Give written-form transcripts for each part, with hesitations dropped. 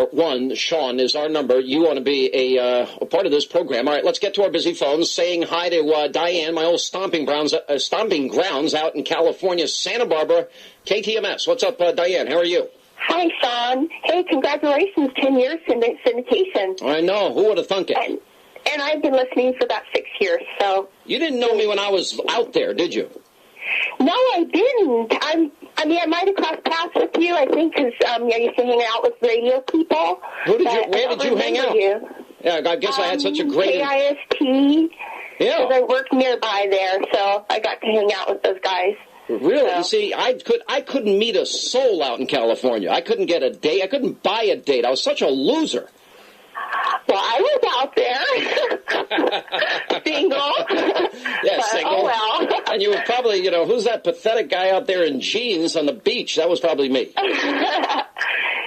841. Sean is our number. You want to be a part of this program. All right, let's get to our busy phones. Saying hi to Diane, my old stomping grounds out in California, Santa Barbara, KTMS. What's up, Diane? How are you? Hi, Sean. Hey, congratulations, 10 years syndication. I know. Who would have thunk it? And I've been listening for about 6 years, so... You didn't know me when I was out there, did you? No, I didn't. I might have crossed paths with you, I think, because I used to hang out with radio people. Where did you hang out? You. Yeah, I guess I had such a great... KIST. Yeah. Because I worked nearby there, so I got to hang out with those guys. Really? So. You see, I couldn't meet a soul out in California. I couldn't get a date. I couldn't buy a date. I was such a loser. Well, I was out there. Single. Yeah, single. Oh, well. And you were probably, who's that pathetic guy out there in jeans on the beach? That was probably me.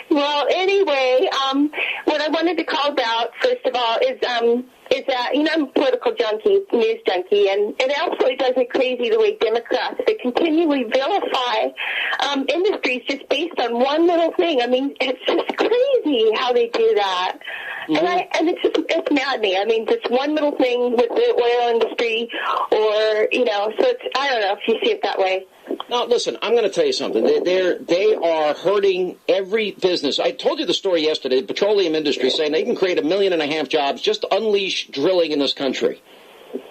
Well, anyway, what I wanted to call about, first of all, is that, I'm a political junkie, news junkie, and it absolutely drives me crazy the way Democrats, they continually vilify industries just based on one little thing. I mean, it's just crazy how they do that. Mm-hmm. And it's maddening. I mean, just one little thing with the oil industry or, so it's, I don't know if you see it that way. Now, listen, I'm going to tell you something. They are hurting every business. I told you the story yesterday, the petroleum industry saying they can create 1.5 million jobs just to unleash drilling in this country.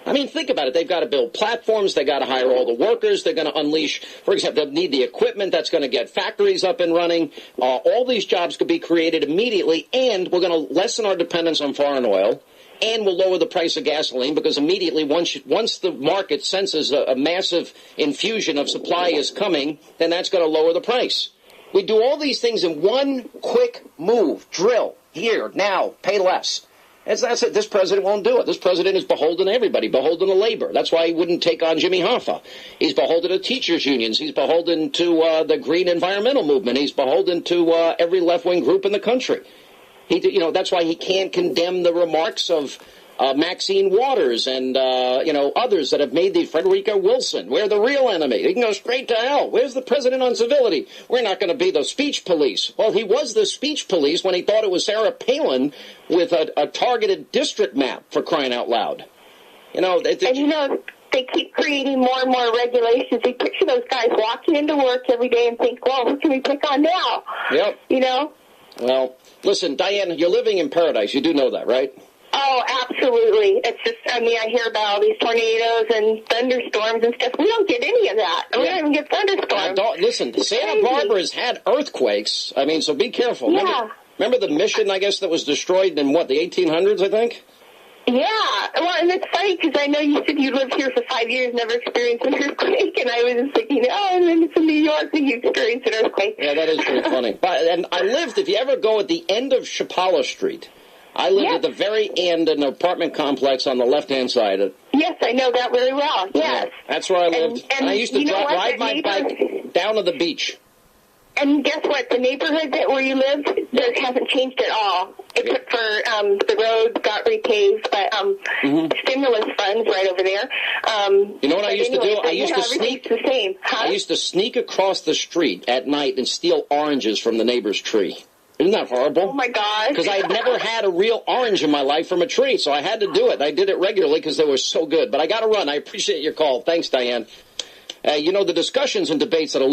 I mean, think about it. They've got to build platforms. They've got to hire all the workers. They're going to unleash, for example, they'll need the equipment that's going to get factories up and running. All these jobs could be created immediately, and we're going to lessen our dependence on foreign oil. And will lower the price of gasoline because immediately once the market senses a massive infusion of supply is coming, then that's going to lower the price. We do all these things in one quick move. Drill. Here, now, pay less. That's it. This president won't do it. This president is beholden to everybody, beholden to labor. That's why he wouldn't take on Jimmy Hoffa. He's beholden to teachers' unions. He's beholden to the green environmental movement. He's beholden to every left-wing group in the country. That's why he can't condemn the remarks of Maxine Waters and, others that have made the Frederica Wilson. We're the real enemy. He can go straight to hell. Where's the president on civility? We're not going to be the speech police. Well, he was the speech police when he thought it was Sarah Palin with a targeted district map, for crying out loud. They keep creating more and more regulations. You picture those guys walking into work every day and think, well, who can we pick on now? Yep. Well, listen, Diane, you're living in paradise. You do know that, right? Oh, absolutely. It's just, I hear about all these tornadoes and thunderstorms and stuff. We don't get any of that. We don't even get thunderstorms. Listen, Santa Barbara has had earthquakes. So be careful. Yeah. Remember the mission, I guess, that was destroyed in, the 1800s, I think? Yeah. Well, and it's funny because I know you said you lived here for 5 years, never experienced an earthquake, and I was just thinking, and then it's in New York and you experienced an earthquake. Yeah, that is pretty funny. And I lived, if you ever go at the end of Chapala Street, I lived at the very end in an apartment complex on the left-hand side. Yes, I know that very well. Yes. Yeah, that's where I lived. And I used to ride my bike down to the beach. And guess what? The neighborhood where you lived, there hasn't changed at all, except for the road got repaved, but stimulus funds right over there. You know what I used to do? I used to sneak across the street at night and steal oranges from the neighbor's tree. Isn't that horrible? Oh, my gosh. Because I had never had a real orange in my life from a tree, so I had to do it. I did it regularly because they were so good. But I got to run. I appreciate your call. Thanks, Diane. The discussions and debates that are